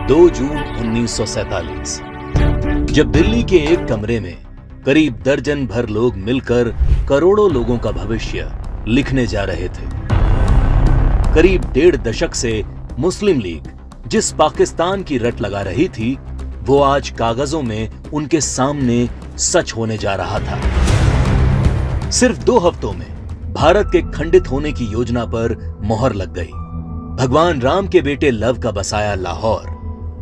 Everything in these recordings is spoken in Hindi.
2 जून 1947 जब दिल्ली के एक कमरे में करीब दर्जन भर लोग मिलकर करोड़ों लोगों का भविष्य लिखने जा रहे थे। करीब 1.5 दशक से मुस्लिम लीग जिस पाकिस्तान की रट लगा रही थी, वो आज कागजों में उनके सामने सच होने जा रहा था। सिर्फ 2 हफ्तों में भारत के खंडित होने की योजना पर मोहर लग गई। भगवान राम के बेटे लव का बसाया लाहौर,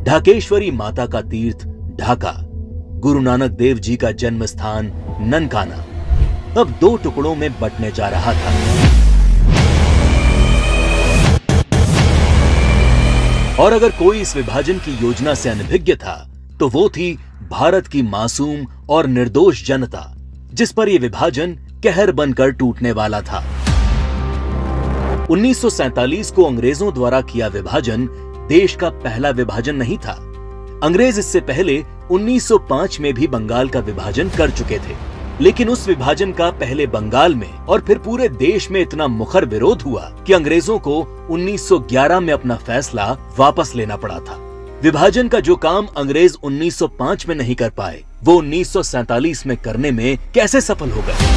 ढाकेश्वरी माता का तीर्थ ढाका, गुरु नानक देव जी का जन्म स्थान ननकाना अब 2 टुकड़ों में बंटने जा रहा था। और अगर कोई इस विभाजन की योजना से अनभिज्ञ था, तो वो थी भारत की मासूम और निर्दोष जनता, जिस पर यह विभाजन कहर बनकर टूटने वाला था। 1947 को अंग्रेजों द्वारा किया विभाजन देश का पहला विभाजन नहीं था। अंग्रेज इससे पहले 1905 में भी बंगाल का विभाजन कर चुके थे, लेकिन उस विभाजन का पहले बंगाल में और फिर पूरे देश में इतना मुखर विरोध हुआ कि अंग्रेजों को 1911 में अपना फैसला वापस लेना पड़ा था। विभाजन का जो काम अंग्रेज 1905 में नहीं कर पाए, वो 1947 में करने में कैसे सफल हो गए?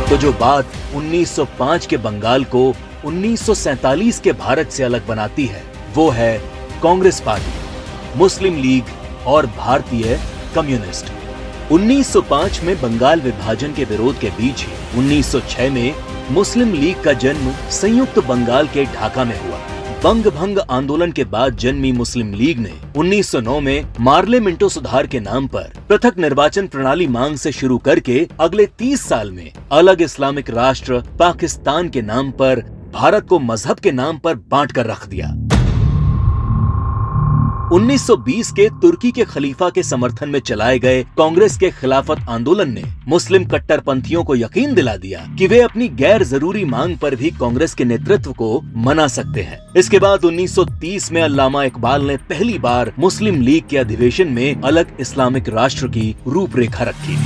तो जो बात 1905 के बंगाल को 1947 के भारत से अलग बनाती है, वो है कांग्रेस पार्टी, मुस्लिम लीग और भारतीय कम्युनिस्ट। 1905 में बंगाल विभाजन के विरोध के बीच ही 1906 में मुस्लिम लीग का जन्म संयुक्त बंगाल के ढाका में हुआ। बंग भंग आंदोलन के बाद जन्मी मुस्लिम लीग ने 1909 में मार्ले मिंटो सुधार के नाम पर पृथक निर्वाचन प्रणाली मांग से शुरू करके अगले 30 साल में अलग इस्लामिक राष्ट्र पाकिस्तान के नाम पर भारत को मजहब के नाम पर बांट कर रख दिया। 1920 के तुर्की के खलीफा के समर्थन में चलाए गए कांग्रेस के खिलाफत आंदोलन ने मुस्लिम कट्टरपंथियों को यकीन दिला दिया कि वे अपनी गैर जरूरी मांग पर भी कांग्रेस के नेतृत्व को मना सकते हैं। इसके बाद 1930 में अल्लामा इकबाल ने पहली बार मुस्लिम लीग के अधिवेशन में अलग इस्लामिक राष्ट्र की रूपरेखा रखी।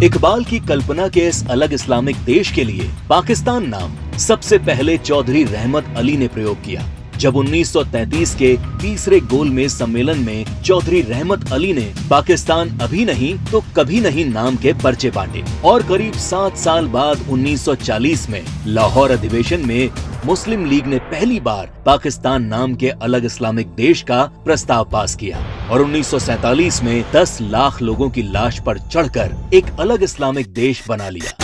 इकबाल की कल्पना के इस अलग इस्लामिक देश के लिए पाकिस्तान नाम सबसे पहले चौधरी रहमत अली ने प्रयोग किया। जब 1933 के तीसरे गोलमेज सम्मेलन में चौधरी रहमत अली ने पाकिस्तान अभी नहीं तो कभी नहीं नाम के पर्चे बांटे और करीब 7 साल बाद 1940 में लाहौर अधिवेशन में मुस्लिम लीग ने पहली बार पाकिस्तान नाम के अलग इस्लामिक देश का प्रस्ताव पास किया और 1947 में 10 लाख लोगों की लाश पर चढ़कर एक अलग इस्लामिक देश बना लिया।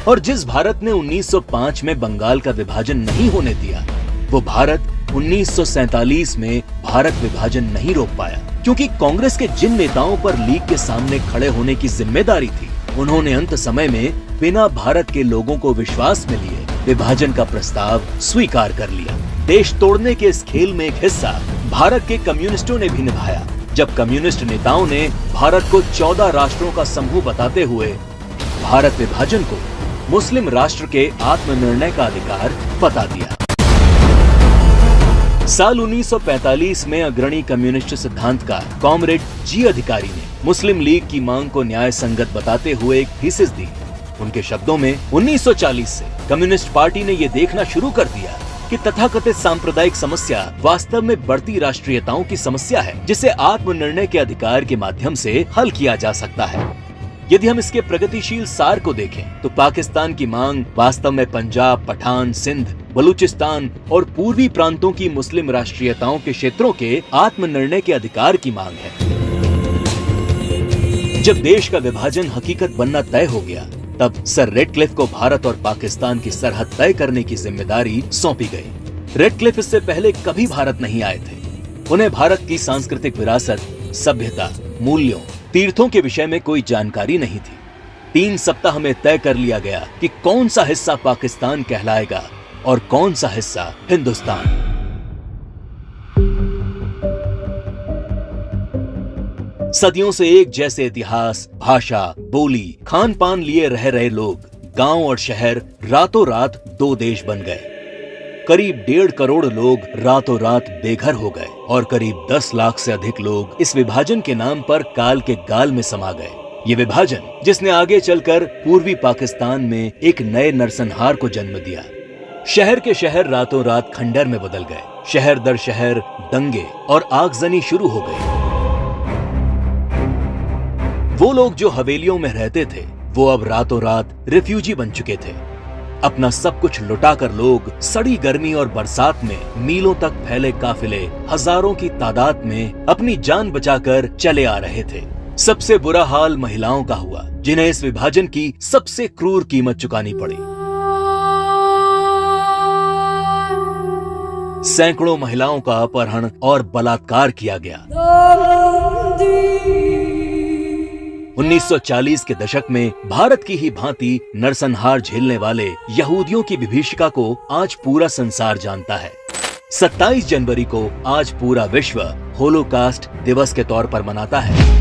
और जिस भारत ने 1905 में बंगाल का विभाजन नहीं होने दिया, वो भारत 1947 में भारत विभाजन नहीं रोक पाया, क्योंकि कांग्रेस के जिन नेताओं पर लीग के सामने खड़े होने की जिम्मेदारी थी, उन्होंने अंत समय में बिना भारत के लोगों को विश्वास में लिए विभाजन का प्रस्ताव स्वीकार कर लिया। देश तोड़ने के इस खेल में एक हिस्सा भारत के कम्युनिस्टों ने भी निभाया, जब कम्युनिस्ट नेताओं ने भारत को 14 राष्ट्रों का समूह बताते हुए भारत विभाजन को मुस्लिम राष्ट्र के आत्मनिर्णय का अधिकार बता दिया। साल 1945 में अग्रणी कम्युनिस्ट सिद्धांतकार कॉमरेड जी अधिकारी ने मुस्लिम लीग की मांग को न्याय संगत बताते हुए एक थीसिस दी। उनके शब्दों में 1940 से कम्युनिस्ट पार्टी ने ये देखना शुरू कर दिया कि तथाकथित सांप्रदायिक समस्या वास्तव में बढ़ती राष्ट्रीयताओं की समस्या है, जिसे आत्मनिर्णय के अधिकार के माध्यम से हल किया जा सकता है। यदि हम इसके प्रगतिशील सार को देखें, तो पाकिस्तान की मांग वास्तव में पंजाब, पठान, सिंध, बलूचिस्तान और पूर्वी प्रांतों की मुस्लिम राष्ट्रीयताओं के क्षेत्रों के आत्मनिर्णय के अधिकार की मांग है। जब देश का विभाजन हकीकत बनना तय हो गया, तब सर रेडक्लिफ को भारत और पाकिस्तान की सरहद तय करने की जिम्मेदारी सौंपी गई। रेडक्लिफ इससे पहले कभी भारत नहीं आए थे। उन्हें भारत की सांस्कृतिक विरासत, सभ्यता, मूल्यों, तीर्थों के विषय में कोई जानकारी नहीं थी। 3 सप्ताह में तय कर लिया गया कि कौन सा हिस्सा पाकिस्तान कहलाएगा और कौन सा हिस्सा हिंदुस्तान। सदियों से एक जैसे इतिहास, भाषा, बोली, खान पान लिए रह रहे लोग, गांव और शहर रातों रात 2 देश बन गए। करीब 1.5 करोड़ लोग रातों रात बेघर हो गए और करीब 10 लाख से अधिक लोग इस विभाजन के नाम पर काल के गाल में समा गए। ये विभाजन जिसने आगे चलकर पूर्वी पाकिस्तान में एक नए नरसंहार को जन्म दिया। शहर के शहर रातों रात खंडर में बदल गए। शहर दर शहर दंगे और आगजनी शुरू हो गई। वो लोग जो हवेलियों में रहते थे वो अब रातों रात रिफ्यूजी बन चुके थे। अपना सब कुछ लुटाकर लोग सड़ी गर्मी और बरसात में मीलों तक फैले काफिले हजारों की तादाद में अपनी जान बचाकर चले आ रहे थे। सबसे बुरा हाल महिलाओं का हुआ, जिन्हें इस विभाजन की सबसे क्रूर कीमत चुकानी पड़ी। सैकड़ों महिलाओं का अपहरण और बलात्कार किया गया। 1940 के दशक में भारत की ही भांति नरसंहार झेलने वाले यहूदियों की विभीषिका को आज पूरा संसार जानता है। 27 जनवरी को आज पूरा विश्व होलोकास्ट दिवस के तौर पर मनाता है।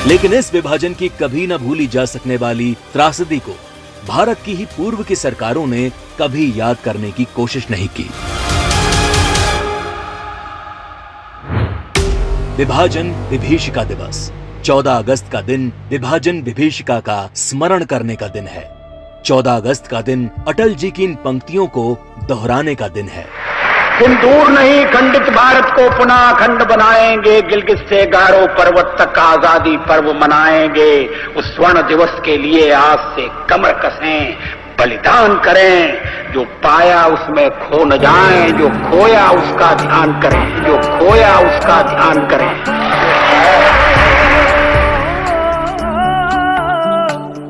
लेकिन इस विभाजन की कभी न भूली जा सकने वाली त्रासदी को भारत की ही पूर्व की सरकारों ने कभी याद करने की कोशिश नहीं की। विभाजन विभीषिका दिवस 14 अगस्त का दिन विभाजन विभीषिका का स्मरण करने का दिन है। 14 अगस्त का दिन अटल जी की इन पंक्तियों को दोहराने का दिन है। दिन दूर नहीं, खंडित भारत को पुनः अखंड बनाएंगे। गिलगित से गारो पर्वत तक आजादी पर्व मनाएंगे। उस स्वर्ण दिवस के लिए आज से कमर कसें, बलिदान करें। जो पाया उसमें खो न जाएं, जो खोया उसका ध्यान करें, जो खोया उसका ध्यान करें।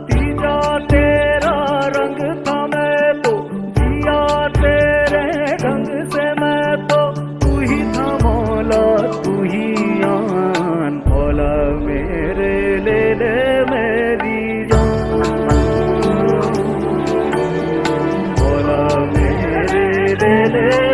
तीजा तेरा रंग था मैं तो, जिया तेरे ढंग से मैं तो, तू ही था मौला तू ही आन, मौला मेरे ले ले मेरी जान, मौला मेरे ले ले